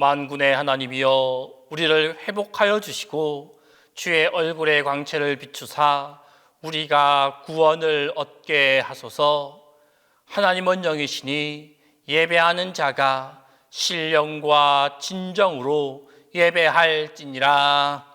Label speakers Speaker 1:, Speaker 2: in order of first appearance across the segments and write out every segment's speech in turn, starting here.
Speaker 1: 만군의 하나님이여, 우리를 회복하여 주시고 주의 얼굴의 광채를 비추사 우리가 구원을 얻게 하소서. 하나님은 영이시니 예배하는 자가 신령과 진정으로 예배할지니라.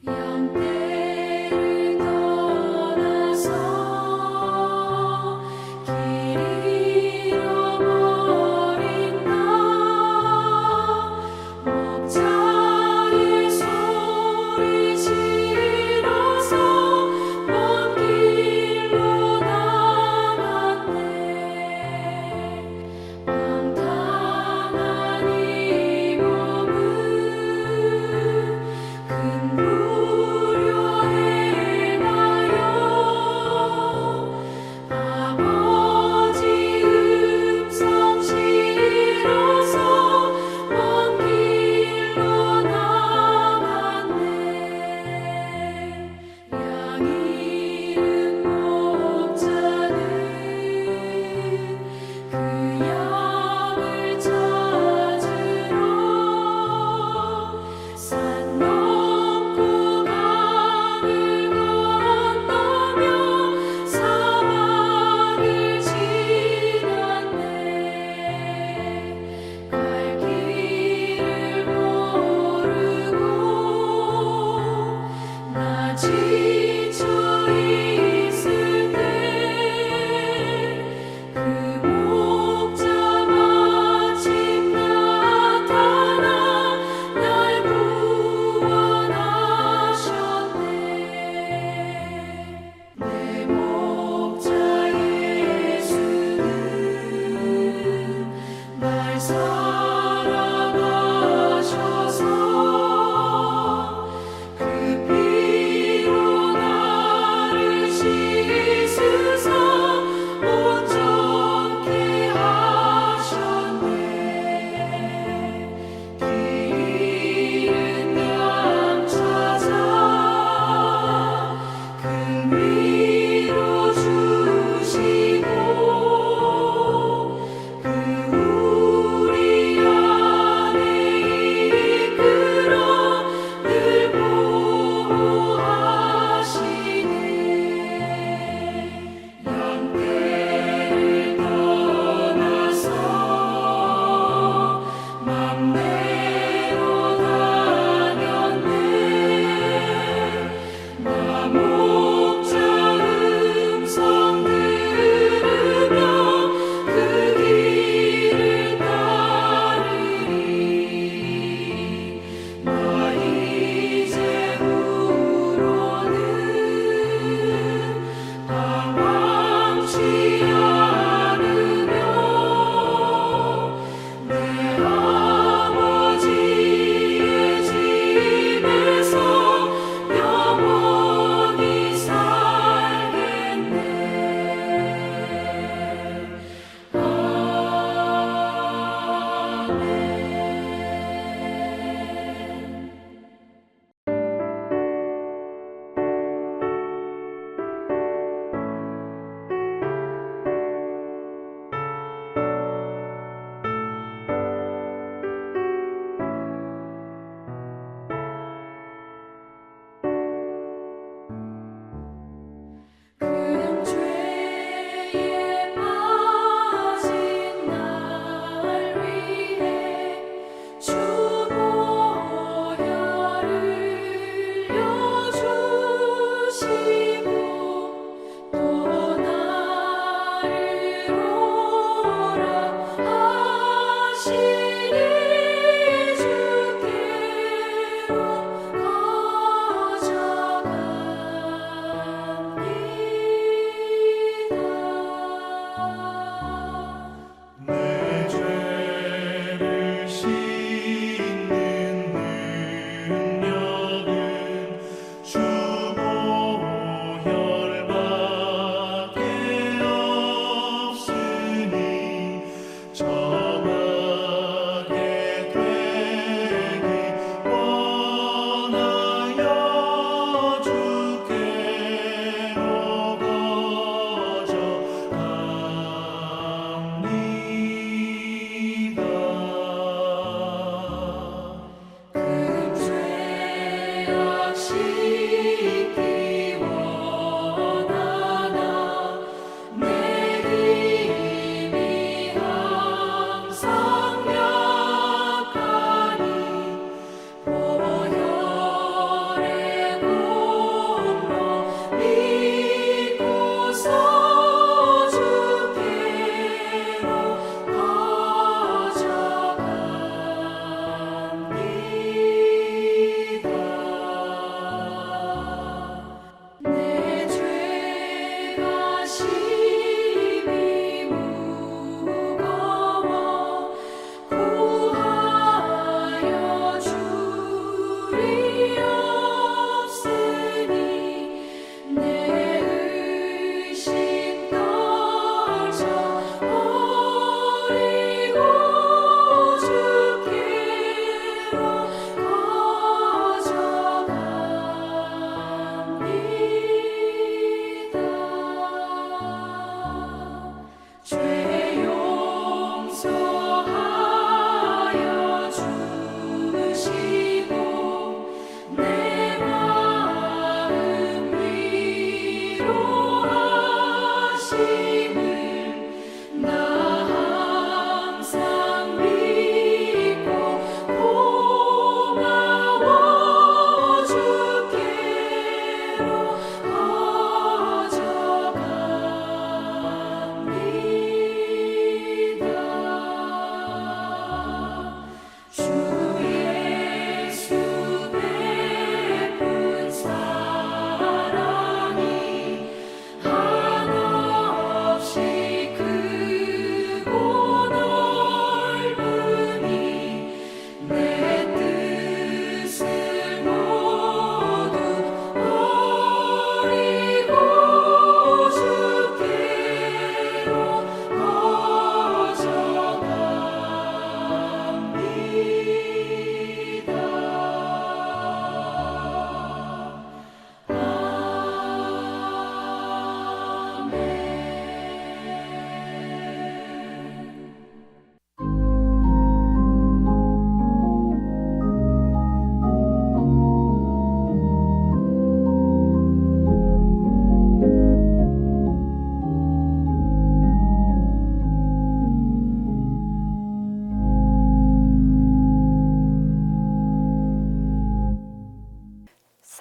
Speaker 2: 양떼를 떠나서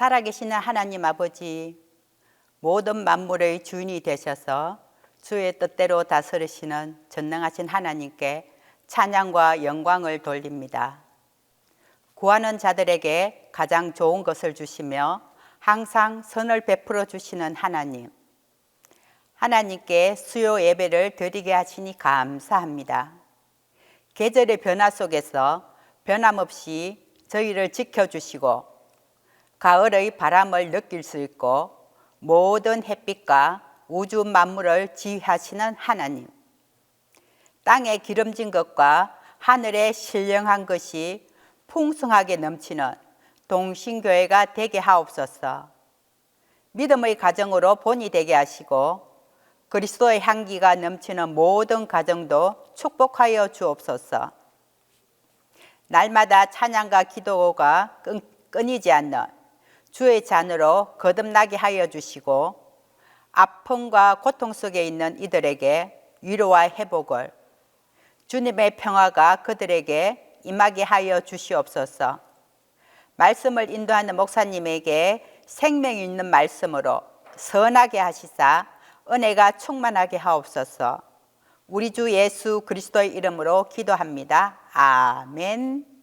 Speaker 2: 살아계시는 하나님 아버지, 모든 만물의 주인이 되셔서 주의 뜻대로 다스리시는 전능하신 하나님께 찬양과 영광을 돌립니다. 구하는 자들에게 가장 좋은 것을 주시며 항상 선을 베풀어 주시는 하나님, 하나님께 수요 예배를 드리게 하시니 감사합니다. 계절의 변화 속에서 변함없이 저희를 지켜주시고 가을의 바람을 느낄 수 있고 모든 햇빛과 우주 만물을 지휘하시는 하나님, 땅에 기름진 것과 하늘에 신령한 것이 풍성하게 넘치는 동신교회가 되게 하옵소서. 믿음의 가정으로 본이 되게 하시고 그리스도의 향기가 넘치는 모든 가정도 축복하여 주옵소서. 날마다 찬양과 기도가 끊이지 않는 주의 잔으로 거듭나게 하여 주시고 아픔과 고통 속에 있는 이들에게 위로와 회복을, 주님의 평화가 그들에게 임하게 하여 주시옵소서. 말씀을 인도하는 목사님에게 생명이 있는 말씀으로 선하게 하시사 은혜가 충만하게 하옵소서. 우리 주 예수 그리스도의 이름으로 기도합니다. 아멘.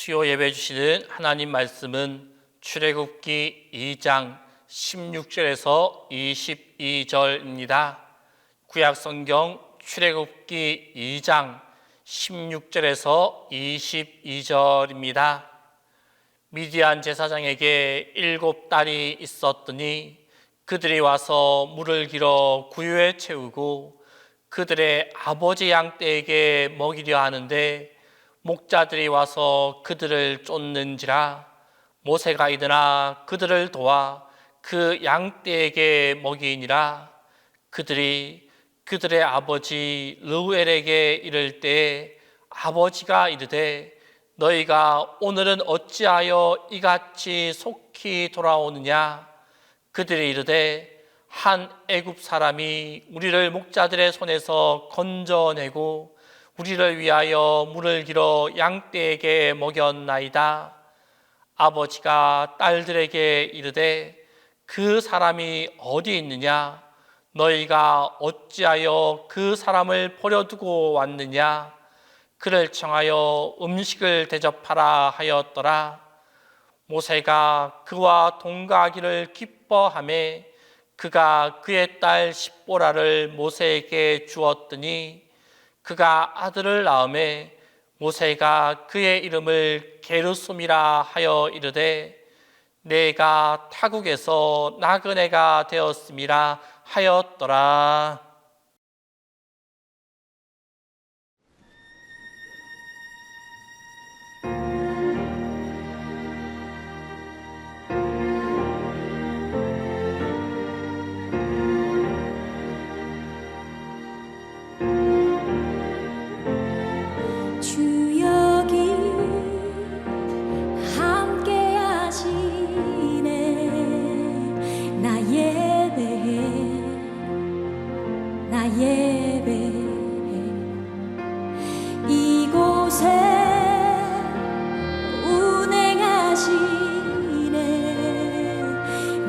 Speaker 1: 수요 예배 주시는 하나님 말씀은 출애굽기 2장 16절에서 22절입니다. 구약 성경 출애굽기 2장 16절에서 22절입니다. 미디안 제사장에게 7딸이 있었더니 그들이 와서 물을 길어 구유에 채우고 그들의 아버지 양떼에게 먹이려 하는데 목자들이 와서 그들을 쫓는지라 모세가 일어나 그들을 도와 그 양떼에게 먹이니라. 그들이 그들의 아버지 르우엘에게 이를 때 아버지가 이르되 너희가 오늘은 어찌하여 이같이 속히 돌아오느냐. 그들이 이르되 한 애굽 사람이 우리를 목자들의 손에서 건져내고 우리를 위하여 물을 길어 양떼에게 먹였나이다. 아버지가 딸들에게 이르되 그 사람이 어디 있느냐? 너희가 어찌하여 그 사람을 버려두고 왔느냐? 그를 청하여 음식을 대접하라 하였더라. 모세가 그와 동거하기를 기뻐하며 그가 그의 딸 십보라를 모세에게 주었더니 그가 아들을 낳음에 모세가 그의 이름을 게르솜이라 하여 이르되 내가 타국에서 나그네가 되었음이라 하였더라.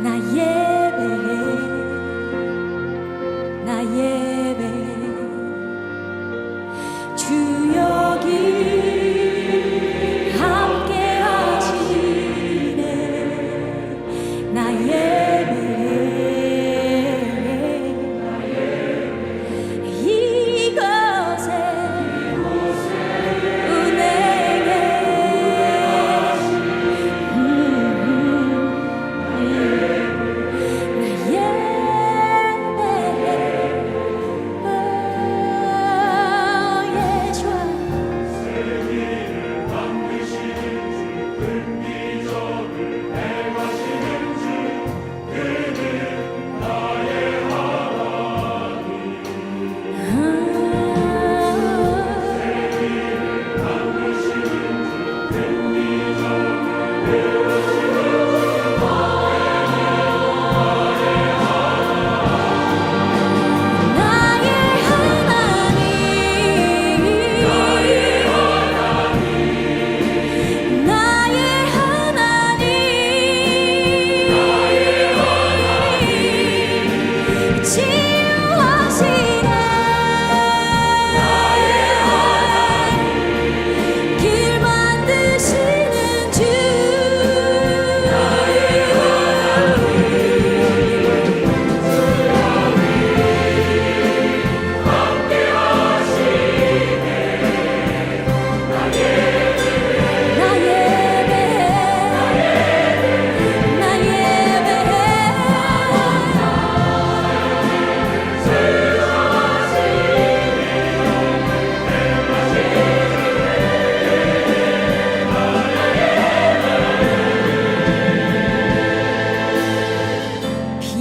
Speaker 3: 나의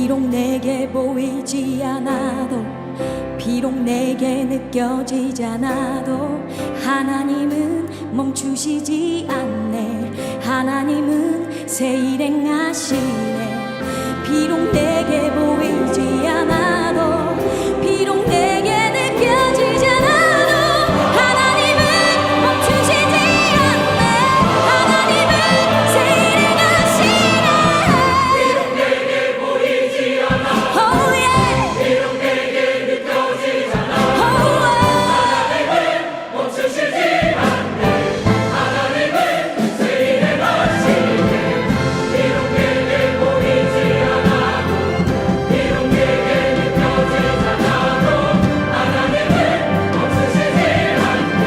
Speaker 3: 비록 내게 보이지 않아도 비록 내게 느껴지지 않아도 하나님은 멈추시지 않네. 하나님은 새 일 행하시네. 비록 내게 보이지 않아도 비록 내게 느껴지지 않아도 하나님은 멈추시지 않네. 하나님은 새 일 행하시네. 비록 내게 보이지 않아 oh yeah. 비록 내게 느껴지지 않아 하나님은 멈추시지 않네. 하나님은 새 일 행하시네. 비록 내게 보이지 않아도 비록 내게 느껴지지 않아도 하나님은 멈추시지 않네.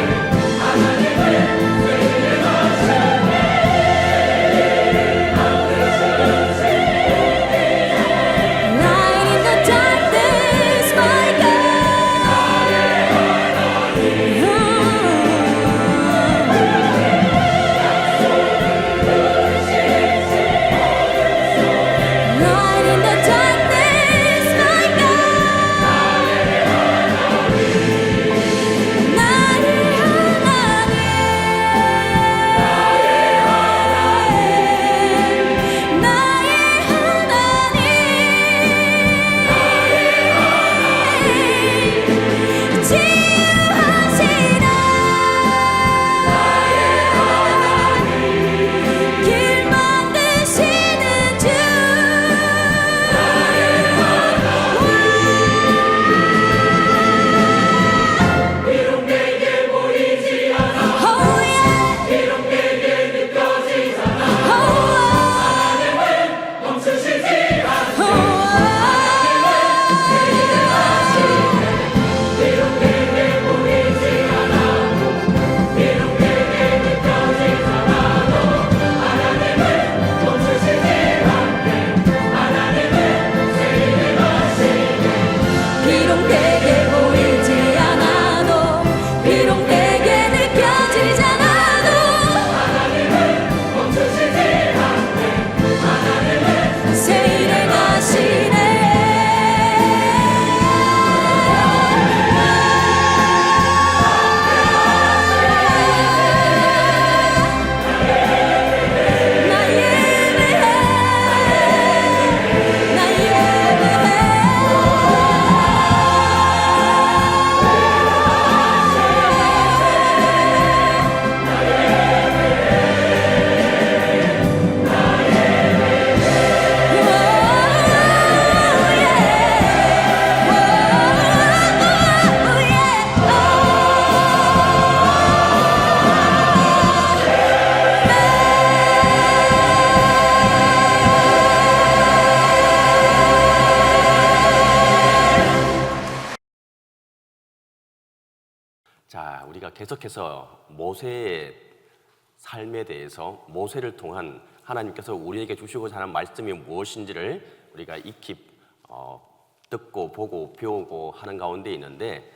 Speaker 3: 하나님은 새 일 행하시네. Light in the darkness, my God. Light in the darkness, my God. 나의 하나님, 나의 하나님, 치유하시라. 길 만드시는 주. 비록 내게 보이지 않아 oh yeah. 비록 내게 느껴지지 않아 하나님은 멈추시지 않네. 비록 내게 보이지 않아도 비록 내게 느껴지지 않아도 하나님은 멈추시지 않네. 하나님은 새 일 행하시네. 비록 내게 보이지 않아도 비록 내게 느껴지지 않아도 하나님은 멈추시지 않네. 하나님은 새 일 행하시네. 나 예배해. 나 예배해.
Speaker 4: 자, 우리가 계속해서 모세의 삶에 대해서 모세를 통한 하나님께서 우리에게 주시고자 하는 말씀이 무엇인지를 우리가 익히 듣고 보고 배우고 하는 가운데 있는데,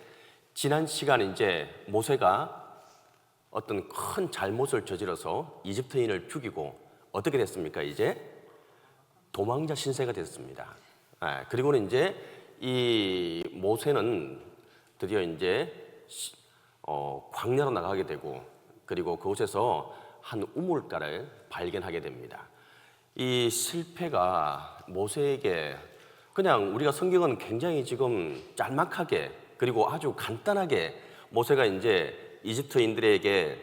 Speaker 4: 지난 시간에 이제 모세가 어떤 큰 잘못을 저질러서 이집트인을 죽이고 어떻게 됐습니까? 이제 도망자 신세가 됐습니다. 그리고는 이제 이 모세는 드디어 이제 광야로 나가게 되고, 그리고 그곳에서 한 우물가를 발견하게 됩니다. 이 실패가 모세에게, 그냥 우리가 성경은 굉장히 지금 짤막하게 그리고 아주 간단하게 모세가 이제 이집트인들에게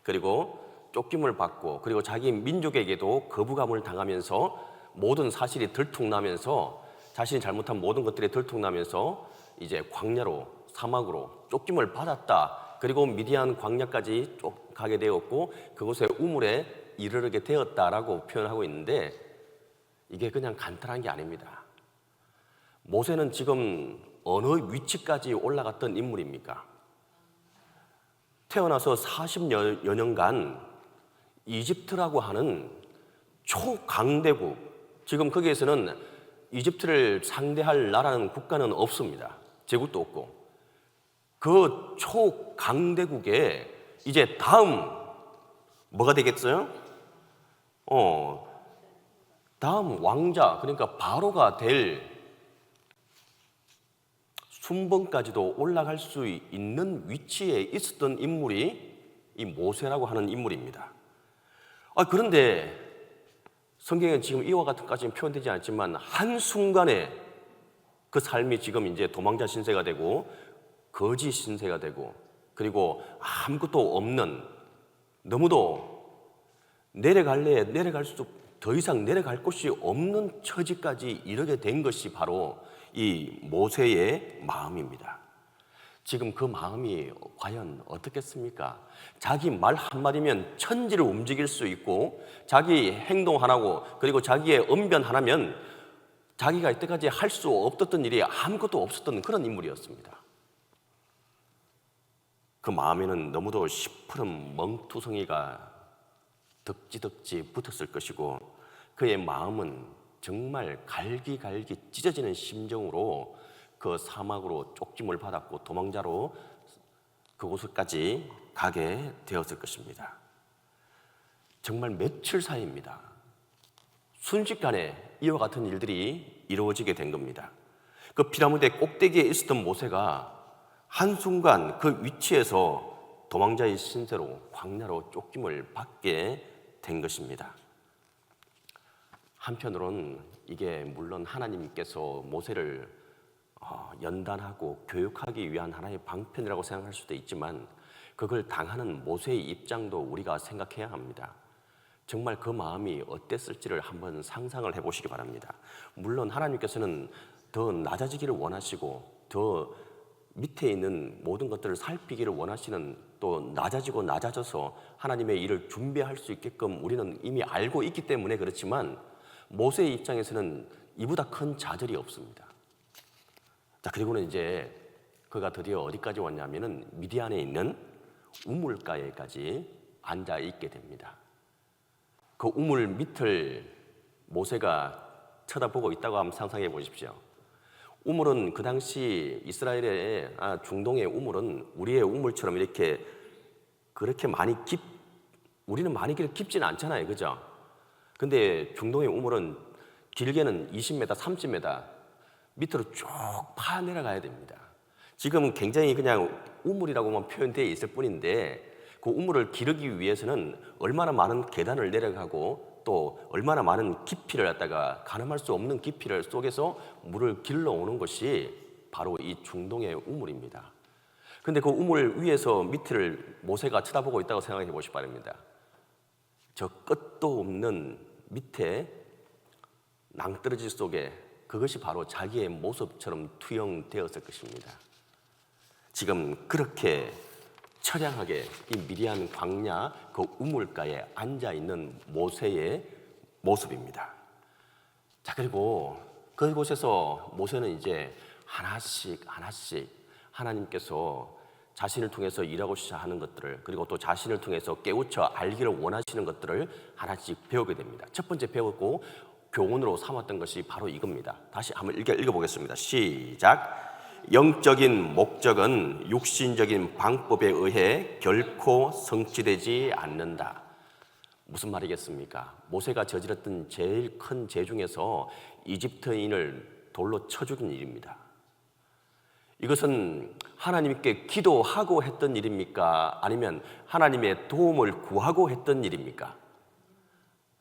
Speaker 4: 그리고 쫓김을 받고 그리고 자기 민족에게도 거부감을 당하면서 모든 사실이 들통나면서 자신이 잘못한 모든 것들이 들통나면서 이제 광야로, 사막으로 쫓김을 받았다. 그리고 미디안 광야까지 가게 되었고 그곳에 우물에 이르게 되었다라고 표현하고 있는데, 이게 그냥 간단한 게 아닙니다. 모세는 지금 어느 위치까지 올라갔던 인물입니까? 태어나서 40여 년간 이집트라고 하는 초강대국, 지금 거기에서는 이집트를 상대할 나라는 국가는 없습니다. 제국도 없고. 그 초강대국에 이제 다음 뭐가 되겠어요? 다음 왕자, 그러니까 바로가 될 순번까지도 올라갈 수 있는 위치에 있었던 인물이 이 모세라고 하는 인물입니다. 그런데 성경은 지금 이와 같은까지는 표현되지 않지만 한순간에 그 삶이 지금 이제 도망자 신세가 되고 거지 신세가 되고 그리고 아무것도 없는, 너무도 내려갈 수 더 이상 내려갈 곳이 없는 처지까지 이르게 된 것이 바로 이 모세의 마음입니다. 지금 그 마음이 과연 어떻겠습니까? 자기 말 한마디면 천지를 움직일 수 있고 자기 행동 하나고 그리고 자기의 언변 하나면 자기가 이때까지 할 수 없었던 일이 아무것도 없었던 그런 인물이었습니다. 그 마음에는 너무도 시퍼런 멍투성이가 덕지덕지 붙었을 것이고 그의 마음은 정말 갈기갈기 찢어지는 심정으로 그 사막으로 쪽짐을 받았고 도망자로 그곳까지 가게 되었을 것입니다. 정말 며칠 사이입니다. 순식간에 이와 같은 일들이 이루어지게 된 겁니다. 그 피라미드 꼭대기에 있었던 모세가 한순간 그 위치에서 도망자의 신세로 광야로 쫓김을 받게 된 것입니다. 한편으로는 이게 물론 하나님께서 모세를 연단하고 교육하기 위한 하나의 방편이라고 생각할 수도 있지만 그걸 당하는 모세의 입장도 우리가 생각해야 합니다. 정말 그 마음이 어땠을지를 한번 상상을 해보시기 바랍니다. 물론 하나님께서는 더 낮아지기를 원하시고 더 밑에 있는 모든 것들을 살피기를 원하시는, 또 낮아져서 하나님의 일을 준비할 수 있게끔 우리는 이미 알고 있기 때문에 그렇지만 모세의 입장에서는 이보다 큰 좌절이 없습니다. 자, 그리고는 이제 그가 드디어 어디까지 왔냐면은 미디안에 있는 우물가에까지 앉아 있게 됩니다. 그 우물 밑을 모세가 쳐다보고 있다고 한번 상상해 보십시오. 우물은 그 당시 이스라엘의 중동의 우물은 우리의 우물처럼 이렇게 그렇게 우리는 많이 깊지는 않잖아요, 그죠? 근데 중동의 우물은 길게는 20m, 30m 밑으로 쭉 파 내려가야 됩니다. 지금 굉장히 그냥 우물이라고만 표현되어 있을 뿐인데 그 우물을 기르기 위해서는 얼마나 많은 계단을 내려가고 또 얼마나 많은 깊이를 갖다가 가늠할 수 없는 깊이를 속에서 물을 길러오는 것이 바로 이 중동의 우물입니다. 근데 그 우물 위에서 밑을 모세가 쳐다보고 있다고 생각해 보시기 바랍니다. 저 끝도 없는 밑에 낭떠러지 속에 그것이 바로 자기의 모습처럼 투영되었을 것입니다. 지금 그렇게 처량하게 이 미디안 광야 그 우물가에 앉아 있는 모세의 모습입니다. 자, 그리고 그곳에서 모세는 이제 하나씩 하나님께서 자신을 통해서 일하고자 하는 것들을, 그리고 또 자신을 통해서 깨우쳐 알기를 원하시는 것들을 하나씩 배우게 됩니다. 첫 번째 배웠고 교훈으로 삼았던 것이 바로 이겁니다. 다시 한번 읽어보겠습니다. 시작. 영적인 목적은 육신적인 방법에 의해 결코 성취되지 않는다. 무슨 말이겠습니까? 모세가 저질렀던 제일 큰 죄 중에서 이집트인을 돌로 쳐 죽인 일입니다. 이것은 하나님께 기도하고 했던 일입니까? 아니면 하나님의 도움을 구하고 했던 일입니까?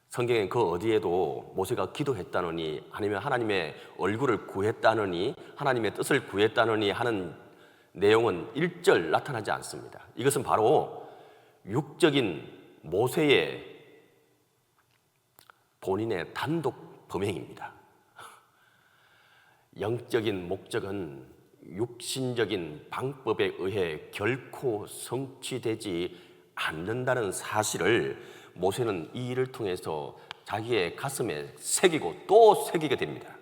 Speaker 4: 성경엔 그 어디에도 모세가 기도했다느니 아니면 하나님의 얼굴을 구했다느니 하나님의 뜻을 구했다느니 하는 내용은 일절 나타나지 않습니다. 이것은 바로 육적인 모세의 본인의 단독 범행입니다. 영적인 목적은 육신적인 방법에 의해 결코 성취되지 않는다는 사실을 모세는 이 일을 통해서 자기의 가슴에 새기고 또 새기게 됩니다.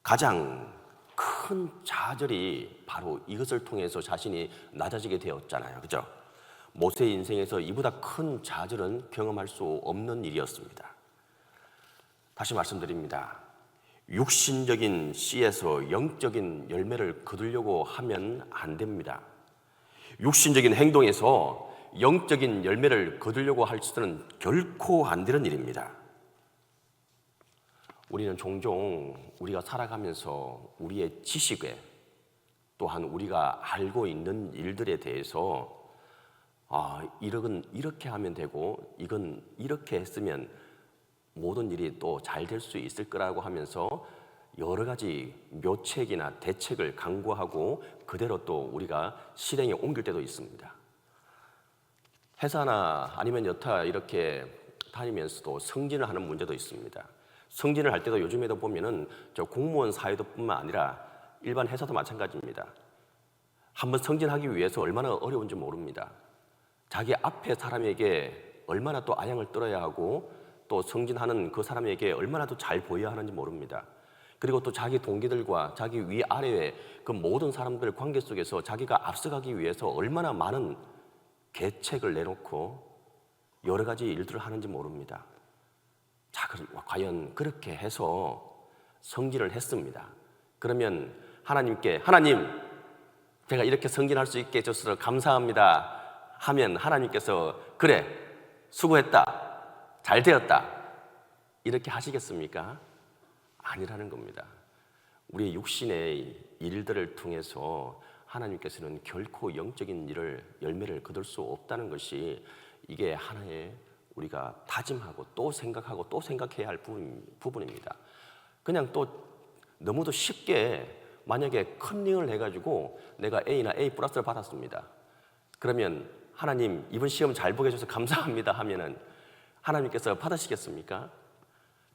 Speaker 4: 가장 큰 좌절이 바로 이것을 통해서 자신이 낮아지게 되었잖아요, 그죠? 모세의 인생에서 이보다 큰 좌절은 경험할 수 없는 일이었습니다. 다시 말씀드립니다. 육신적인 씨에서 영적인 열매를 거두려고 하면 안 됩니다. 육신적인 행동에서 영적인 열매를 거두려고 할 수는 결코 안 되는 일입니다. 우리는 종종 우리가 살아가면서 우리의 지식에 또한 우리가 알고 있는 일들에 대해서 이건 이렇게 하면 되고 이건 이렇게 했으면 모든 일이 또 잘 될 수 있을 거라고 하면서 여러 가지 묘책이나 대책을 강구하고 그대로 또 우리가 실행에 옮길 때도 있습니다. 회사나 아니면 여타 이렇게 다니면서도 승진을 하는 문제도 있습니다. 승진을 할 때도 요즘에도 보면은 저 공무원 사회도뿐만 아니라 일반 회사도 마찬가지입니다. 한번 승진하기 위해서 얼마나 어려운지 모릅니다. 자기 앞에 사람에게 얼마나 또 아양을 떨어야 하고 또 승진하는 그 사람에게 얼마나 더 잘 보여야 하는지 모릅니다. 그리고 또 자기 동기들과 자기 위아래의 그 모든 사람들 관계 속에서 자기가 앞서가기 위해서 얼마나 많은 계책을 내놓고 여러 가지 일들을 하는지 모릅니다. 자, 과연 그렇게 해서 승진을 했습니다. 그러면 하나님께 하나님, 제가 이렇게 승진할 수 있게 해줘서 감사합니다 하면 하나님께서 그래, 수고했다, 잘 되었다 이렇게 하시겠습니까? 아니라는 겁니다. 우리의 육신의 일들을 통해서 하나님께서는 결코 영적인 일을 열매를 거둘 수 없다는 것이 이게 하나의 우리가 다짐하고 또 생각하고 또 생각해야 할 부분입니다. 그냥 또 너무도 쉽게 만약에 컨닝을 해가지고 내가 A나 A 플러스를 받았습니다. 그러면 하나님 이번 시험 잘 보게 해줘서 감사합니다 하면은 하나님께서 받으시겠습니까?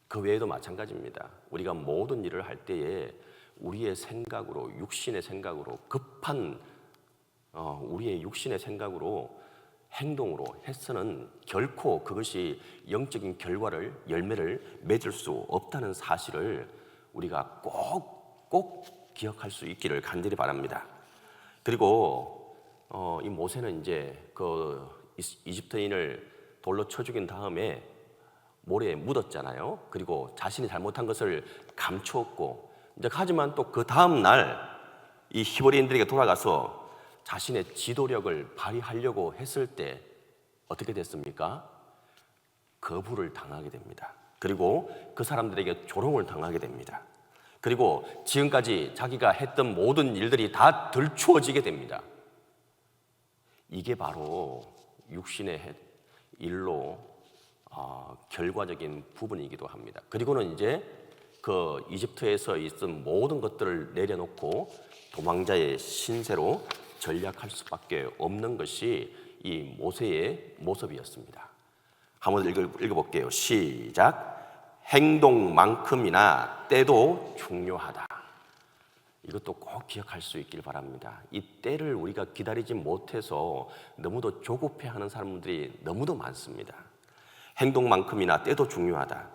Speaker 4: 그 외에도 마찬가지입니다. 우리가 모든 일을 할 때에 우리의 생각으로, 육신의 생각으로 급한 우리의 육신의 생각으로 행동으로 해서는 결코 그것이 영적인 결과를 열매를 맺을 수 없다는 사실을 우리가 꼭 기억할 수 있기를 간절히 바랍니다. 그리고 이 모세는 이제 그 이집트인을 돌로 쳐 죽인 다음에 모래에 묻었잖아요. 그리고 자신이 잘못한 것을 감추었고, 이제 하지만 또 그 다음 날 이 히브리인들에게 돌아가서 자신의 지도력을 발휘하려고 했을 때 어떻게 됐습니까? 거부를 당하게 됩니다. 그리고 그 사람들에게 조롱을 당하게 됩니다. 그리고 지금까지 자기가 했던 모든 일들이 다 들추어지게 됩니다. 이게 바로 육신의 일로 결과적인 부분이기도 합니다. 그리고는 이제 그 이집트에서 있던 모든 것들을 내려놓고 도망자의 신세로 전략할 수밖에 없는 것이 이 모세의 모습이었습니다. 한번 읽어볼게요. 시작. 행동만큼이나 때도 중요하다. 이것도 꼭 기억할 수 있길 바랍니다. 이 때를 우리가 기다리지 못해서 너무도 조급해하는 사람들이 너무도 많습니다. 행동만큼이나 때도 중요하다.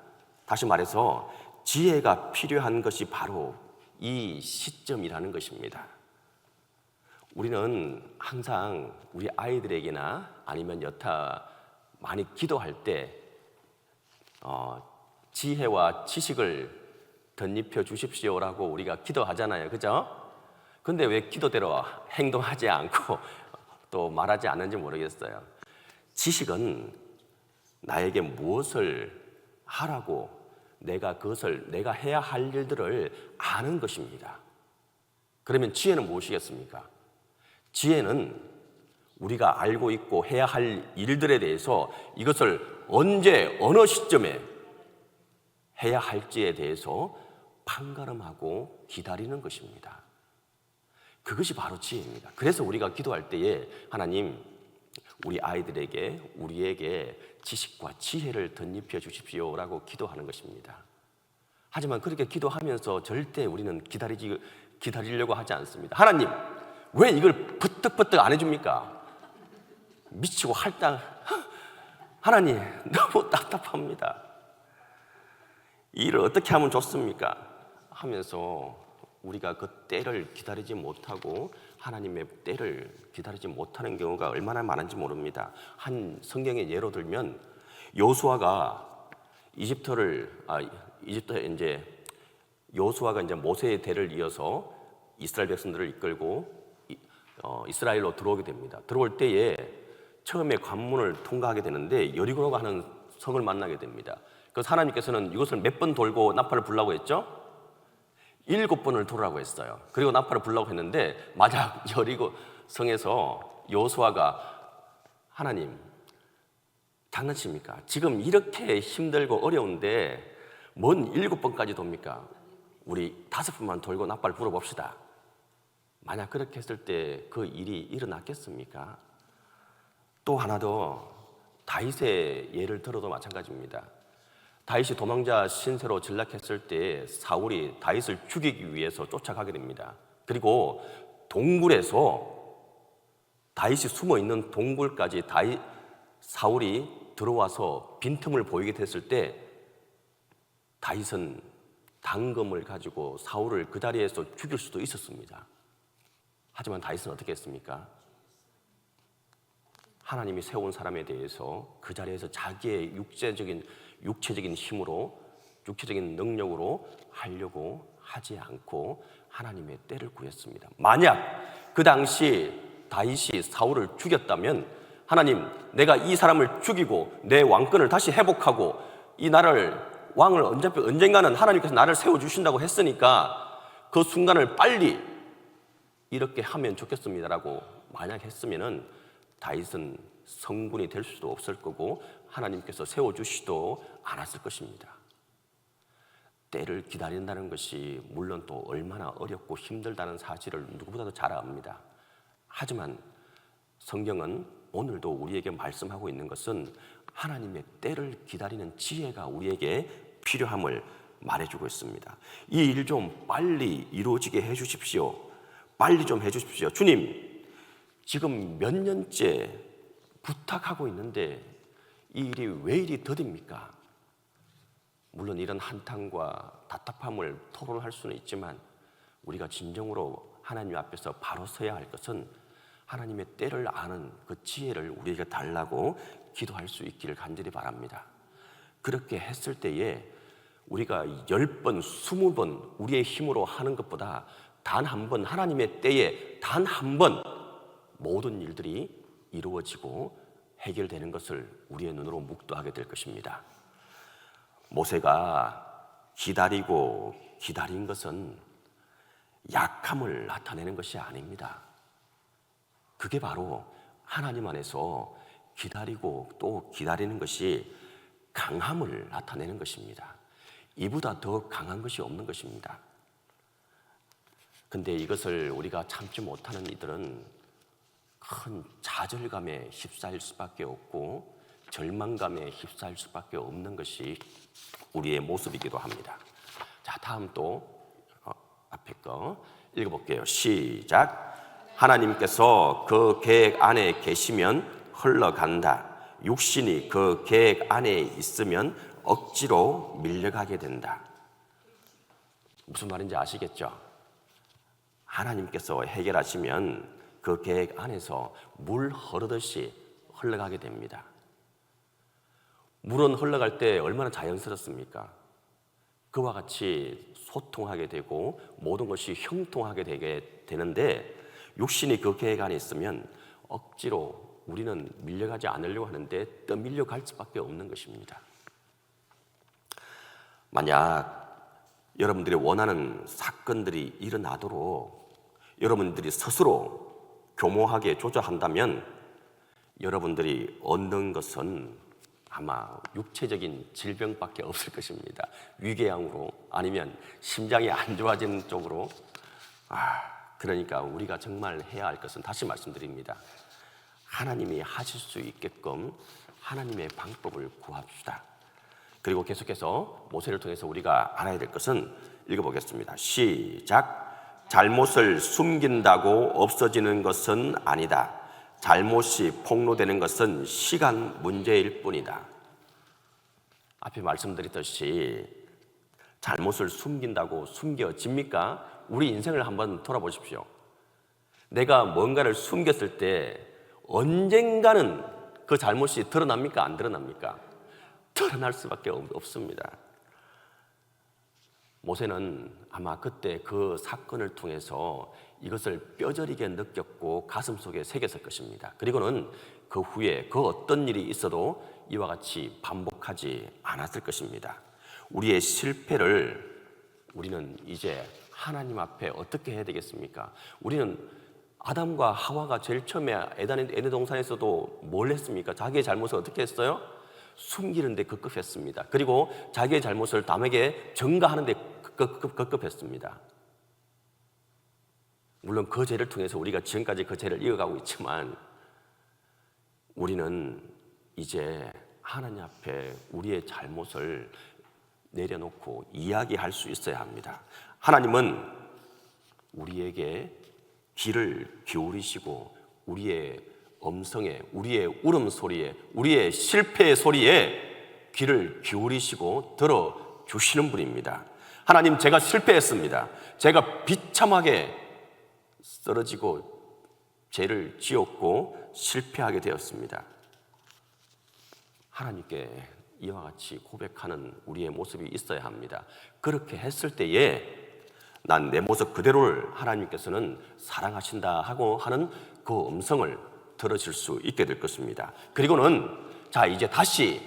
Speaker 4: 다시 말해서 지혜가 필요한 것이 바로 이 시점이라는 것입니다. 우리는 항상 우리 아이들에게나 아니면 여타 많이 기도할 때 지혜와 지식을 덧입혀 주십시오라고 우리가 기도하잖아요. 그죠? 근데 왜 기도대로 행동하지 않고 또 말하지 않는지 모르겠어요. 지식은 나에게 무엇을 하라고 내가 해야 할 일들을 아는 것입니다. 그러면 지혜는 무엇이겠습니까? 지혜는 우리가 알고 있고 해야 할 일들에 대해서 이것을 언제 어느 시점에 해야 할지에 대해서 판가름하고 기다리는 것입니다. 그것이 바로 지혜입니다. 그래서 우리가 기도할 때에 하나님, 우리 아이들에게 우리에게 지식과 지혜를 덧입혀 주십시오라고 기도하는 것입니다. 하지만 그렇게 기도하면서 절대 우리는 기다리려고 하지 않습니다. 하나님, 왜 이걸 버뜩버뜩 안 해줍니까? 미치고 할당. 하나님, 너무 답답합니다. 이 일을 어떻게 하면 좋습니까? 하면서 우리가 그 때를 기다리지 못하고 하나님의 때를 기다리지 못하는 경우가 얼마나 많은지 모릅니다. 한 성경의 예로 들면 여호수아가 여호수아가 이제 모세의 대를 이어서 이스라엘 백성들을 이끌고 이스라엘로 들어오게 됩니다. 들어올 때에 처음에 관문을 통과하게 되는데 여리고라고 하는 성을 만나게 됩니다. 그 하나님께서는 이것을 몇 번 돌고 나팔을 불라고 했죠? 7번을 돌으라고 했어요. 그리고 나팔을 불라고 했는데 만약 여리고 성에서 여호수아가 하나님 장난칩니까? 지금 이렇게 힘들고 어려운데 뭔 7번까지 돕니까? 우리 5번만 돌고 나팔 불어봅시다. 만약 그렇게 했을 때 그 일이 일어났겠습니까? 또 하나 더 다윗의 예를 들어도 마찬가지입니다. 다윗이 도망자 신세로 전락했을 때 사울이 다윗을 죽이기 위해서 쫓아가게 됩니다. 그리고 동굴에서 다윗이 숨어 있는 동굴까지 사울이 들어와서 빈틈을 보이게 됐을 때 다윗은 단검을 가지고 사울을 그 자리에서 죽일 수도 있었습니다. 하지만 다윗은 어떻게 했습니까? 하나님이 세운 사람에 대해서 그 자리에서 자기의 육체적인 힘으로, 육체적인 능력으로 하려고 하지 않고 하나님의 때를 구했습니다. 만약 그 당시 다윗이 사울을 죽였다면 하나님, 내가 이 사람을 죽이고 내 왕권을 다시 회복하고 이 나라를 왕을 언젠가는 하나님께서 나를 세워주신다고 했으니까 그 순간을 빨리 이렇게 하면 좋겠습니다라고 만약 했으면은 다윗은 성군이 될 수도 없을 거고 하나님께서 세워주시도 않았을 것입니다. 때를 기다린다는 것이 물론 또 얼마나 어렵고 힘들다는 사실을 누구보다도 잘 압니다. 하지만 성경은 오늘도 우리에게 말씀하고 있는 것은 하나님의 때를 기다리는 지혜가 우리에게 필요함을 말해주고 있습니다. 이 일 좀 빨리 이루어지게 해주십시오. 빨리 좀 해주십시오. 주님, 지금 몇 년째 부탁하고 있는데 이 일이 왜 이리 더딥니까? 물론 이런 한탄과 답답함을 토론할 수는 있지만 우리가 진정으로 하나님 앞에서 바로 서야 할 것은 하나님의 때를 아는 그 지혜를 우리에게 달라고 기도할 수 있기를 간절히 바랍니다. 그렇게 했을 때에 우리가 10번, 20번 우리의 힘으로 하는 것보다 단 한 번, 하나님의 때에 단 한 번 모든 일들이 이루어지고 해결되는 것을 우리의 눈으로 묵도하게 될 것입니다. 모세가 기다리고 기다린 것은 약함을 나타내는 것이 아닙니다. 그게 바로 하나님 안에서 기다리고 또 기다리는 것이 강함을 나타내는 것입니다. 이보다 더 강한 것이 없는 것입니다. 근데 이것을 우리가 참지 못하는 이들은 큰 좌절감에 휩싸일 수밖에 없고 절망감에 휩싸일 수밖에 없는 것이 우리의 모습이기도 합니다. 자, 다음 또 앞에 거 읽어볼게요. 시작. 하나님께서 그 계획 안에 계시면 흘러간다. 육신이 그 계획 안에 있으면 억지로 밀려가게 된다. 무슨 말인지 아시겠죠? 하나님께서 해결하시면 그 계획 안에서 물 흐르듯이 흘러가게 됩니다. 물은 흘러갈 때 얼마나 자연스럽습니까? 그와 같이 소통하게 되고 모든 것이 형통하게 되게 되는데 육신이 그 계획 안에 있으면 억지로 우리는 밀려가지 않으려고 하는데 떠밀려갈 수밖에 없는 것입니다. 만약 여러분들이 원하는 사건들이 일어나도록 여러분들이 스스로 교모하게 조절한다면 여러분들이 얻는 것은 아마 육체적인 질병밖에 없을 것입니다. 위궤양으로 아니면 심장이 안 좋아지는 쪽으로. 그러니까 우리가 정말 해야 할 것은 다시 말씀드립니다. 하나님이 하실 수 있게끔 하나님의 방법을 구합시다. 그리고 계속해서 모세를 통해서 우리가 알아야 될 것은 읽어보겠습니다. 시작. 잘못을 숨긴다고 없어지는 것은 아니다. 잘못이 폭로되는 것은 시간 문제일 뿐이다. 앞에 말씀드렸듯이 잘못을 숨긴다고 숨겨집니까? 우리 인생을 한번 돌아보십시오. 내가 뭔가를 숨겼을 때 언젠가는 그 잘못이 드러납니까? 안 드러납니까? 드러날 수밖에 없습니다. 모세는 아마 그때 그 사건을 통해서 이것을 뼈저리게 느꼈고 가슴속에 새겼을 것입니다. 그리고는 그 후에 그 어떤 일이 있어도 이와 같이 반복하지 기록하지 않았을 것입니다. 우리의 실패를 우리는 이제 하나님 앞에 어떻게 해야 되겠습니까? 우리는 아담과 하와가 제일 처음에 에덴 동산에서도 뭘 했습니까? 자기의 잘못을 어떻게 했어요? 숨기는 데 급급했습니다. 그리고 자기의 잘못을 남에게 전가하는 데 급급했습니다. 물론 그 죄를 통해서 우리가 지금까지 그 죄를 이어가고 있지만 우리는 이제 하나님 앞에 우리의 잘못을 내려놓고 이야기할 수 있어야 합니다. 하나님은 우리에게 귀를 기울이시고 우리의 음성에, 우리의 울음소리에, 우리의 실패의 소리에 귀를 기울이시고 들어주시는 분입니다. 하나님, 제가 실패했습니다. 제가 비참하게 쓰러지고 죄를 지었고 실패하게 되었습니다. 하나님께 이와 같이 고백하는 우리의 모습이 있어야 합니다. 그렇게 했을 때에 난 내 모습 그대로를 하나님께서는 사랑하신다 하고 하는 그 음성을 들으실 수 있게 될 것입니다. 그리고는 자, 이제 다시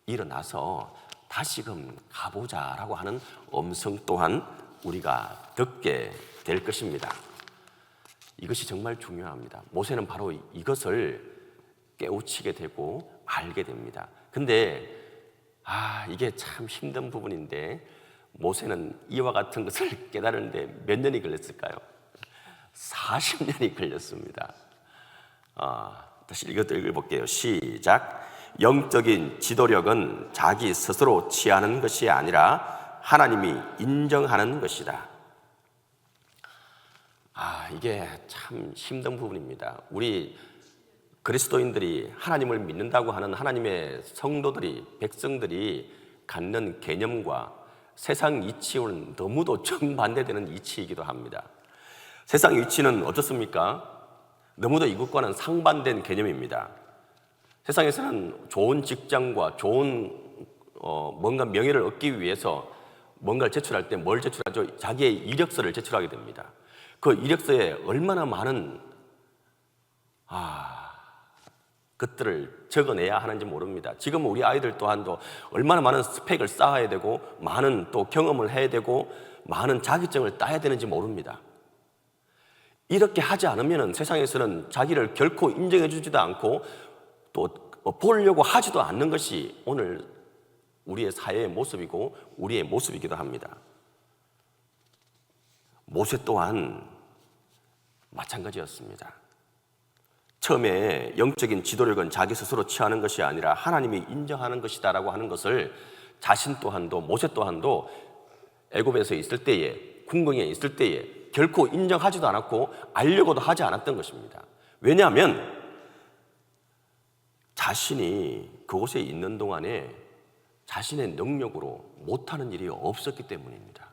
Speaker 4: 일어나서 다시금 가보자라고 하는 음성 또한 우리가 듣게 될 것입니다. 이것이 정말 중요합니다. 모세는 바로 이것을 깨우치게 되고 알게 됩니다. 근데 이게 참 힘든 부분인데 모세는 이와 같은 것을 깨달으는데 몇 년이 걸렸을까요? 40년이 걸렸습니다. 다시 읽어볼게요. 시작. 영적인 지도력은 자기 스스로 취하는 것이 아니라 하나님이 인정하는 것이다. 이게 참 힘든 부분입니다. 우리 그리스도인들이 하나님을 믿는다고 하는 하나님의 성도들이, 백성들이 갖는 개념과 세상 이치와는 너무도 정반대되는 이치이기도 합니다. 세상 이치는 어떻습니까? 너무도 이것과는 상반된 개념입니다. 세상에서는 좋은 직장과 좋은 뭔가 명예를 얻기 위해서 뭔가를 제출할 때 뭘 제출하죠? 자기의 이력서를 제출하게 됩니다. 그 이력서에 얼마나 많은 것들을 적어내야 하는지 모릅니다. 지금 우리 아이들 또한도 얼마나 많은 스펙을 쌓아야 되고 많은 또 경험을 해야 되고 많은 자격증을 따야 되는지 모릅니다. 이렇게 하지 않으면 세상에서는 자기를 결코 인정해 주지도 않고 또 보려고 하지도 않는 것이 오늘 우리의 사회의 모습이고 우리의 모습이기도 합니다. 모세 또한 마찬가지였습니다. 처음에 영적인 지도력은 자기 스스로 취하는 것이 아니라 하나님이 인정하는 것이다라고 하는 것을 자신 또한도, 모세 또한도 애굽에서 있을 때에, 궁극에 있을 때에 결코 인정하지도 않았고 알려고도 하지 않았던 것입니다. 왜냐하면 자신이 그곳에 있는 동안에 자신의 능력으로 못하는 일이 없었기 때문입니다.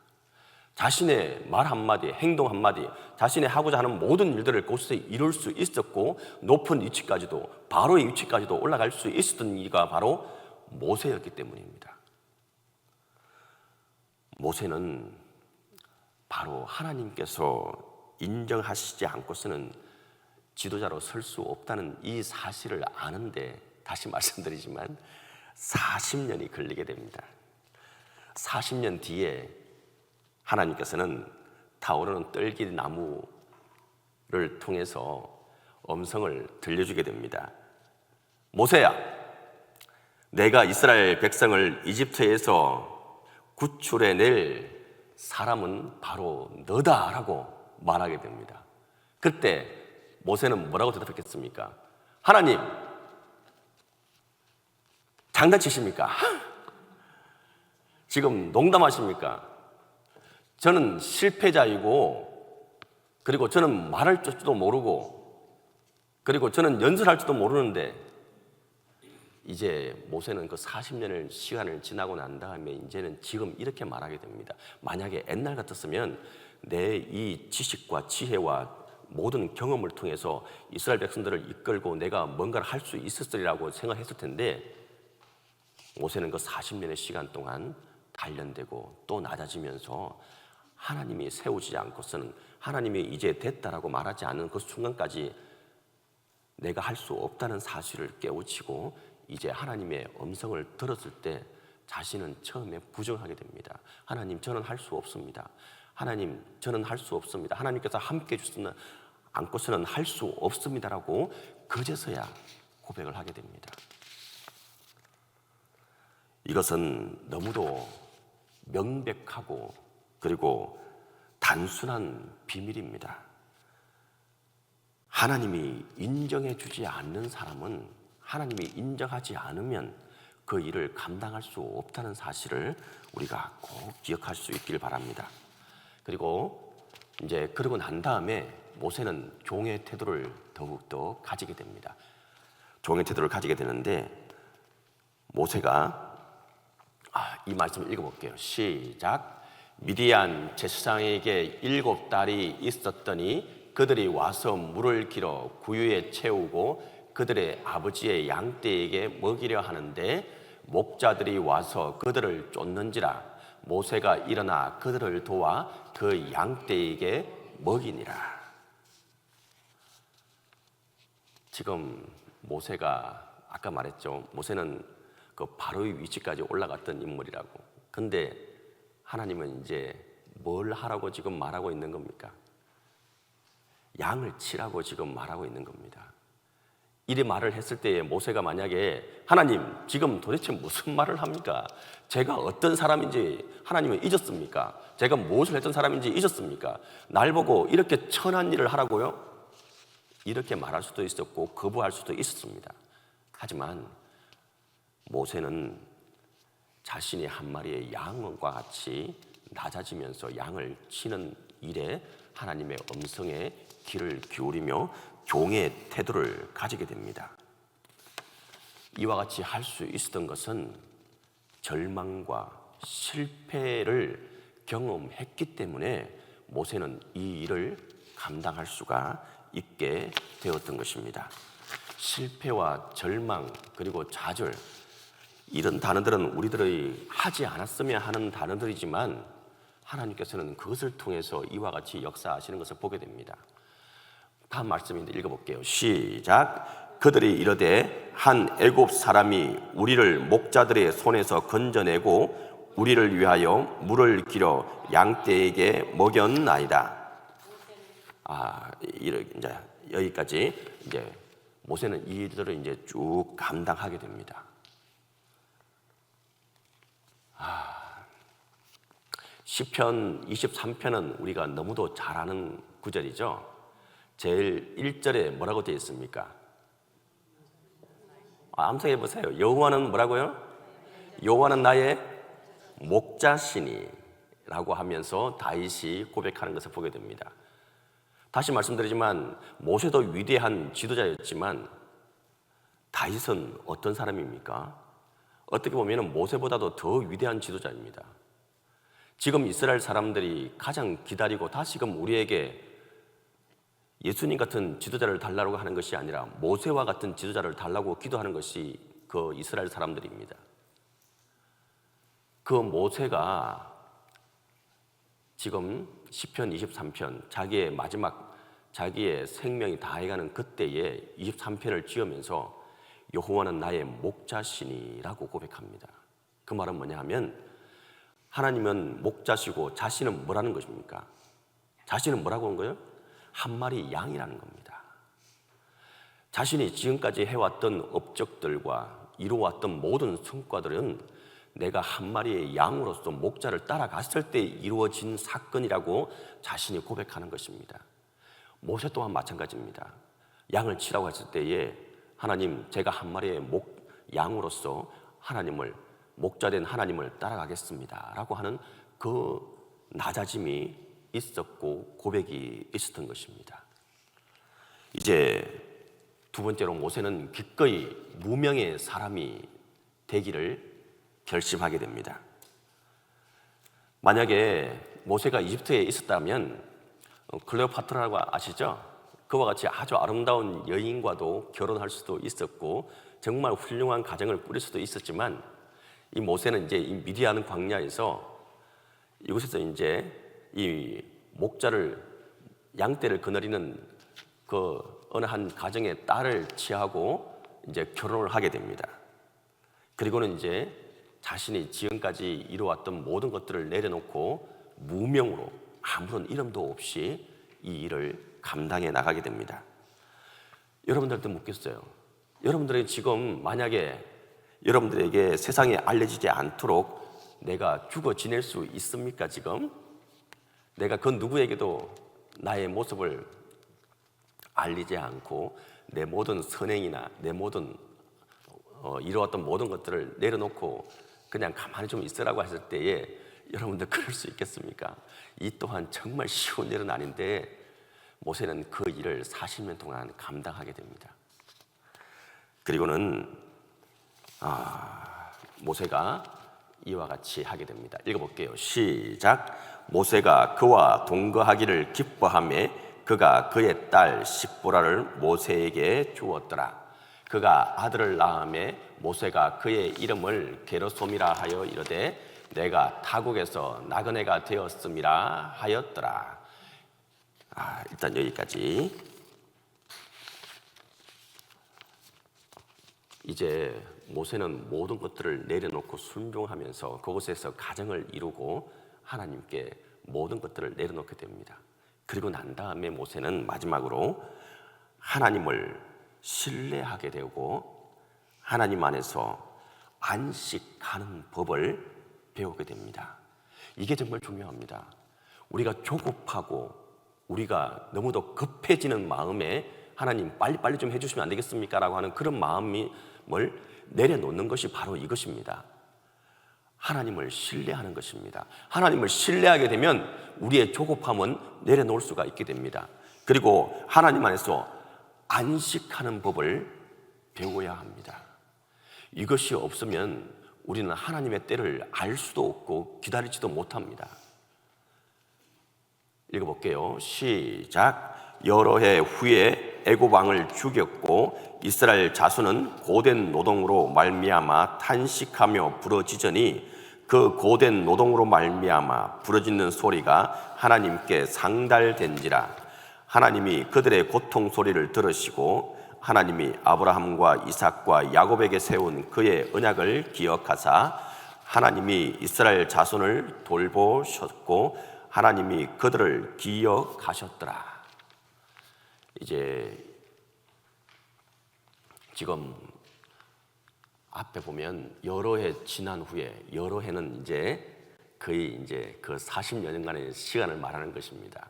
Speaker 4: 자신의 말 한마디, 행동 한마디, 자신의 하고자 하는 모든 일들을 그곳에 이룰 수 있었고 높은 위치까지도, 바로의 위치까지도 올라갈 수 있었던 이가 바로 모세였기 때문입니다. 모세는 바로 하나님께서 인정하시지 않고서는 지도자로 설 수 없다는 이 사실을 아는데, 다시 말씀드리지만 40년이 걸리게 됩니다. 40년 뒤에 하나님께서는 타오르는 떨기 나무를 통해서 음성을 들려주게 됩니다. 모세야, 내가 이스라엘 백성을 이집트에서 구출해낼 사람은 바로 너다라고 말하게 됩니다. 그때 모세는 뭐라고 대답했겠습니까? 하나님, 장난치십니까? 지금 농담하십니까? 저는 실패자이고, 그리고 저는 말할 줄도 모르고, 그리고 저는 연설할 줄도 모르는데, 이제 모세는 그 40년의 시간을 지나고 난 다음에 이제는 지금 이렇게 말하게 됩니다. 만약에 옛날 같았으면 내 이 지식과 지혜와 모든 경험을 통해서 이스라엘 백성들을 이끌고 내가 뭔가를 할 수 있었으리라고 생각했을 텐데, 모세는 그 40년의 시간 동안 단련되고 또 낮아지면서 하나님이 세우지 않고서는, 하나님이 이제 됐다라고 말하지 않는 그 순간까지 내가 할 수 없다는 사실을 깨우치고 이제 하나님의 음성을 들었을 때 자신은 처음에 부정하게 됩니다. 하나님, 저는 할 수 없습니다. 하나님, 저는 할 수 없습니다. 하나님께서 함께 해주시는 않고서는 할 수 없습니다라고 그제서야 고백을 하게 됩니다. 이것은 너무도 명백하고 그리고 단순한 비밀입니다. 하나님이 인정해 주지 않는 사람은, 하나님이 인정하지 않으면 그 일을 감당할 수 없다는 사실을 우리가 꼭 기억할 수 있길 바랍니다. 그리고 이제 그러고 난 다음에 모세는 종의 태도를 더욱더 가지게 됩니다. 종의 태도를 가지게 되는데 모세가 이 말씀을 읽어볼게요. 시작. 미디안 제사장에게 7달이 있었더니 그들이 와서 물을 길어 구유에 채우고 그들의 아버지의 양떼에게 먹이려 하는데 목자들이 와서 그들을 쫓는지라. 모세가 일어나 그들을 도와 그 양떼에게 먹이니라. 지금 모세가 아까 말했죠. 모세는 그 바로의 위치까지 올라갔던 인물이라고. 근데 하나님은 이제 뭘 하라고 지금 말하고 있는 겁니까? 양을 치라고 지금 말하고 있는 겁니다. 이리 말을 했을 때에 모세가 만약에 하나님, 지금 도대체 무슨 말을 합니까? 제가 어떤 사람인지 하나님은 잊었습니까? 제가 무엇을 했던 사람인지 잊었습니까? 날 보고 이렇게 천한 일을 하라고요? 이렇게 말할 수도 있었고 거부할 수도 있었습니다. 하지만 모세는 자신이 한 마리의 양과 같이 낮아지면서 양을 치는 일에 하나님의 음성에 귀를 기울이며 종의 태도를 가지게 됩니다. 이와 같이 할 수 있었던 것은 절망과 실패를 경험했기 때문에 모세는 이 일을 감당할 수가 있게 되었던 것입니다. 실패와 절망 그리고 좌절, 이런 단어들은 우리들의 하지 않았으면 하는 단어들이지만 하나님께서는 그것을 통해서 이와 같이 역사하시는 것을 보게 됩니다. 다음 말씀인데 읽어볼게요. 시작. 그들이 이르되 한 애굽 사람이 우리를 목자들의 손에서 건져내고 우리를 위하여 물을 길어 양떼에게 먹였나이다. 이제 여기까지 이제 모세는 이 일들을 이제 쭉 감당하게 됩니다. 시편 23편은 우리가 너무도 잘 아는 구절이죠. 제일 1절에 뭐라고 되어 있습니까? 암송해 보세요. 여호와는 뭐라고요? 여호와는 나의 목자시니 라고 하면서 다윗이 고백하는 것을 보게 됩니다. 다시 말씀드리지만 모세도 위대한 지도자였지만 다윗은 어떤 사람입니까? 어떻게 보면 모세보다도 더 위대한 지도자입니다. 지금 이스라엘 사람들이 가장 기다리고 다시금 우리에게 예수님 같은 지도자를 달라고 하는 것이 아니라 모세와 같은 지도자를 달라고 기도하는 것이 그 이스라엘 사람들입니다. 그 모세가 지금 시편 23편 자기의 마지막 자기의 생명이 다해가는 그때에 23편을 지으면서 여호와는 나의 목자시니라고 고백합니다. 그 말은 뭐냐 하면 하나님은 목자시고 자신은 뭐라는 것입니까? 자신은 뭐라고 한 거예요? 한 마리 양이라는 겁니다. 자신이 지금까지 해왔던 업적들과 이루어왔던 모든 성과들은 내가 한 마리의 양으로서 목자를 따라갔을 때 이루어진 사건이라고 자신이 고백하는 것입니다. 모세 또한 마찬가지입니다. 양을 치라고 했을 때에 하나님, 제가 한 마리의 양으로서 하나님을, 목자된 하나님을 따라가겠습니다 라고 하는 그 낮아짐이 있었고 고백이 있었던 것입니다. 이제 두 번째로 모세는 기꺼이 무명의 사람이 되기를 결심하게 됩니다. 만약에 모세가 이집트에 있었다면 클레오파트라고 아시죠? 그와 같이 아주 아름다운 여인과도 결혼할 수도 있었고 정말 훌륭한 가정을 꾸릴 수도 있었지만 이 모세는 이제 이 미디안 광야에서 이곳에서 이제 이 목자를 양떼를 거느리는 그 어느 한 가정의 딸을 취하고 이제 결혼을 하게 됩니다. 그리고는 이제 자신이 지금까지 이루어왔던 모든 것들을 내려놓고 무명으로 아무런 이름도 없이 이 일을 감당해 나가게 됩니다. 여러분들도 묻겠어요. 여러분들이 지금 만약에 여러분들에게 세상에 알려지지 않도록 내가 죽어 지낼 수 있습니까? 지금 내가 그 누구에게도 나의 모습을 알리지 않고 내 모든 선행이나 내 모든 이루었던 모든 것들을 내려놓고 그냥 가만히 좀 있으라고 했을 때에 여러분들 그럴 수 있겠습니까? 이 또한 정말 쉬운 일은 아닌데 모세는 그 일을 40년 동안 감당하게 됩니다. 그리고는 모세가 이와 같이 하게 됩니다. 읽어볼게요. 시작. 모세가 그와 동거하기를 기뻐하며 그가 그의 딸 십보라를 모세에게 주었더라. 그가 아들을 낳음에 모세가 그의 이름을 게르솜이라 하여 이르되 내가 타국에서 나그네가 되었음이라 하였더라. 일단 여기까지. 이제 모세는 모든 것들을 내려놓고 순종하면서 그곳에서 가정을 이루고 하나님께 모든 것들을 내려놓게 됩니다. 그리고 난 다음에 모세는 마지막으로 하나님을 신뢰하게 되고 하나님 안에서 안식하는 법을 배우게 됩니다. 이게 정말 중요합니다. 우리가 조급하고 우리가 너무도 급해지는 마음에 하나님 빨리빨리 좀 해주시면 안 되겠습니까? 라고 하는 그런 마음을 내려놓는 것이 바로 이것입니다. 하나님을 신뢰하는 것입니다. 하나님을 신뢰하게 되면 우리의 조급함은 내려놓을 수가 있게 됩니다. 그리고 하나님 안에서 안식하는 법을 배워야 합니다. 이것이 없으면 우리는 하나님의 때를 알 수도 없고 기다리지도 못합니다. 읽어볼게요. 시작. 여러 해 후에 애굽 왕을 죽였고 이스라엘 자손은 고된 노동으로 말미암아 탄식하며 부르짖으니 그 고된 노동으로 말미암아 부르짖는 소리가 하나님께 상달된지라. 하나님이 그들의 고통 소리를 들으시고 하나님이 아브라함과 이삭과 야곱에게 세운 그의 언약을 기억하사 하나님이 이스라엘 자손을 돌보셨고 하나님이 그들을 기억하셨더라. 이제 지금 앞에 보면 여러 해 지난 후에, 여러 해는 이제 거의 이제 그 40여년간의 시간을 말하는 것입니다.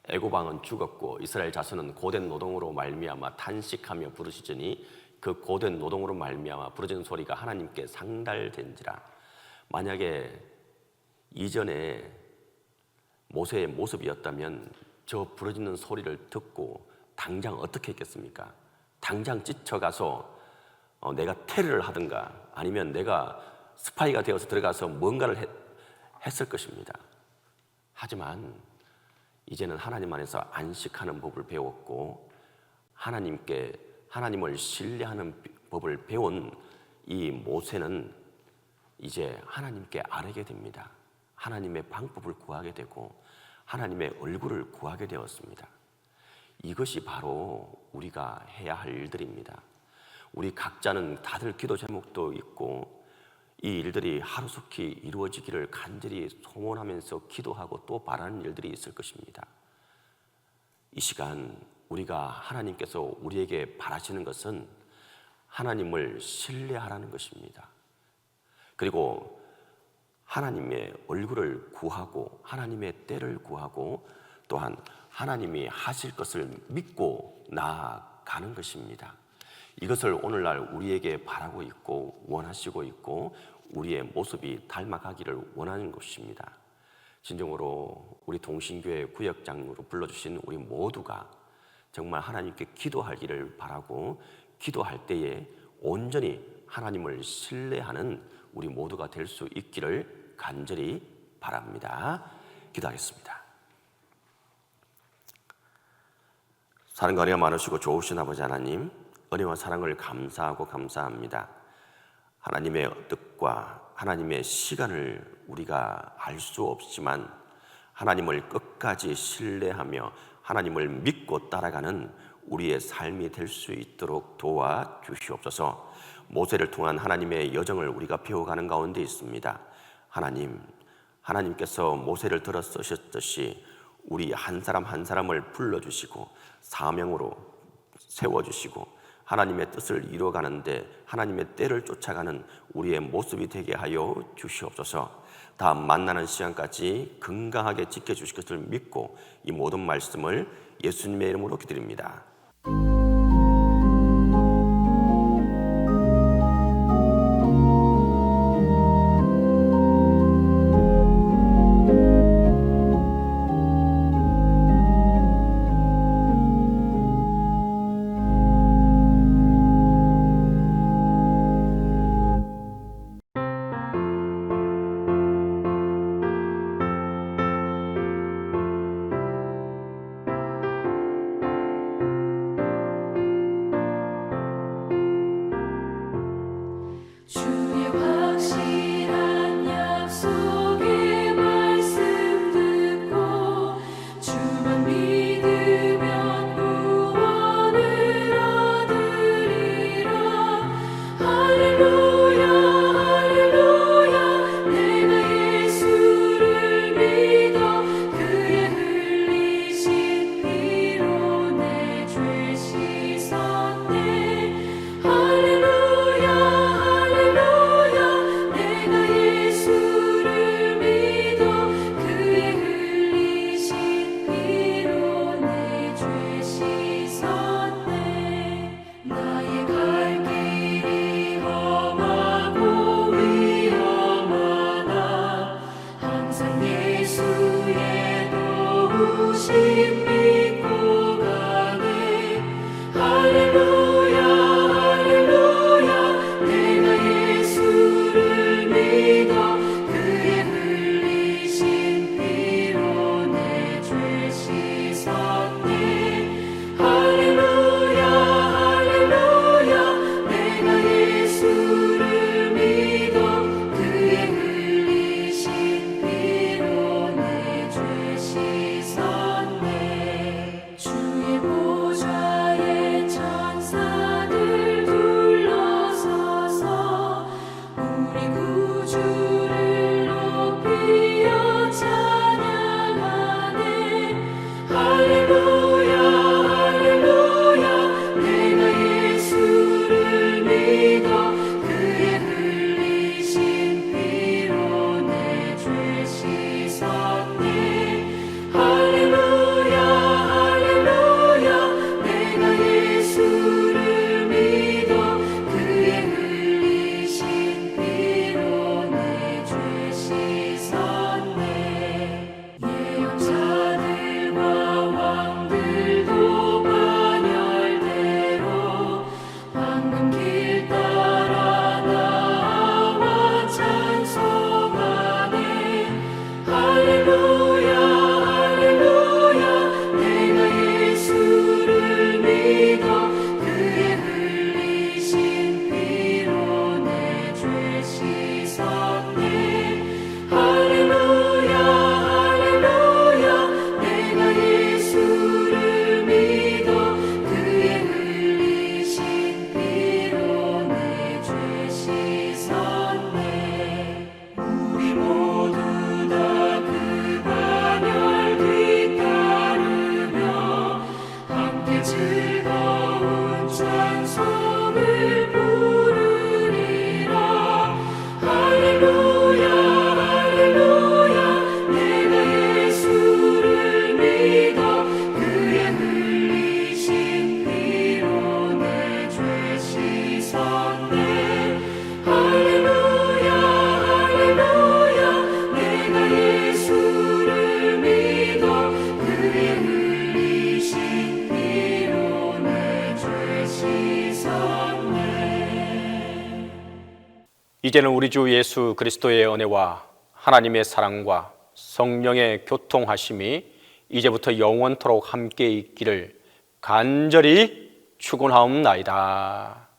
Speaker 4: 애굽 왕은 죽었고 이스라엘 자손은 고된 노동으로 말미암아 탄식하며 부르짖으니 그 고된 노동으로 말미암아 부르짖는 소리가 하나님께 상달된지라. 만약에 이전에 모세의 모습이었다면 저 부르짖는 소리를 듣고 당장 어떻게 했겠습니까? 당장 찢어가서 내가 테러를 하든가 아니면 내가 스파이가 되어서 들어가서 뭔가를 했을 것입니다. 하지만 이제는 하나님 안에서 안식하는 법을 배웠고 하나님을 신뢰하는 법을 배운 이 모세는 이제 하나님께 아뢰게 됩니다. 하나님의 방법을 구하게 되고 하나님의 얼굴을 구하게 되었습니다. 이것이 바로 우리가 해야 할 일들입니다. 우리 각자는 다들 기도 제목도 있고 이 일들이 하루속히 이루어지기를 간절히 소원하면서 기도하고 또 바라는 일들이 있을 것입니다. 이 시간 우리가 하나님께서 우리에게 바라시는 것은 하나님을 신뢰하라는 것입니다. 그리고 하나님의 얼굴을 구하고 하나님의 때를 구하고 또한 하나님이 하실 것을 믿고 나아가는 것입니다. 이것을 오늘날 우리에게 바라고 있고 원하시고 있고 우리의 모습이 닮아가기를 원하는 것입니다. 진정으로 우리 동신교회 구역장으로 불러주신 우리 모두가 정말 하나님께 기도하기를 바라고 기도할 때에 온전히 하나님을 신뢰하는 우리 모두가 될 수 있기를 간절히 바랍니다. 기도하겠습니다. 사랑과 은혜가 많으시고 좋으신 아버지 하나님, 은혜와 사랑을 감사하고 감사합니다. 하나님의 뜻과 하나님의 시간을 우리가 알 수 없지만 하나님을 끝까지 신뢰하며 하나님을 믿고 따라가는 우리의 삶이 될 수 있도록 도와주시옵소서. 모세를 통한 하나님의 여정을 우리가 배워가는 가운데 있습니다. 하나님께서 모세를 들어 쓰셨듯이 우리 한 사람 한 사람을 불러주시고 사명으로 세워주시고 하나님의 뜻을 이루어가는데 하나님의 때를 쫓아가는 우리의 모습이 되게 하여 주시옵소서. 다음 만나는 시간까지 건강하게 지켜주실 것을 믿고 이 모든 말씀을 예수님의 이름으로 기드립니다.
Speaker 3: 주의 확실한 약속의 말씀 듣고 주만 믿으면 구원을 얻으리라. 할렐루야 할렐루야 내가 예수를 믿어 그의 흘리신 피로 내 죄 씻었네. 할렐루야 할렐루야 내가 예수를 믿어 그의 흘리신 피로 내 죄 씻었네. 나의 갈 길이 험하고 위험하나 항상 예수의 도우심 믿고 가네. 할렐루야 할렐루야 내가 예수를 믿어 그의 흘리신 피로 내 죄 씻었네. 할렐루야 할렐루야 내가 예수를 믿어 그의 흘리신 피로 내 죄 씻었네. 주의 보좌에 천사들 둘러서서 우리 구주를 높이어 찬양하네. 할렐루야 할렐루야 내가 예수를 믿어 그의 흘리신 피로 내 죄 씻었네. 할렐루야 할렐루야 내가 예수를 믿어 그의 흘리신 피로 내 죄 씻었네. 예언자들과 왕들도 반열대로 황금길 따라 나와 찬송하네. 할렐루야 할렐루야 내가 예수를 믿어 그의 흘리신 피로 내 죄 씻었네. 할렐루야 할렐루야 내가 예수를 믿어 그의 흘리신 피로 내 죄 씻었네. 우리 모두 다 그 반열 뒤따르며 함께 즐거운 찬송을 부르리라. 할렐루야 할렐루야 내가 예수를 믿어 그의 흘리신 피로 내 죄 씻었네. 할렐루야 할렐루야 내가 예수를 믿어 그의 흘리신 피로 내 죄 씻었네.
Speaker 5: 이제는 우리 주 예수 그리스도의 은혜와 하나님의 사랑과 성령의 교통하심이 이제부터 영원토록 함께 있기를 간절히 축원하옵나이다.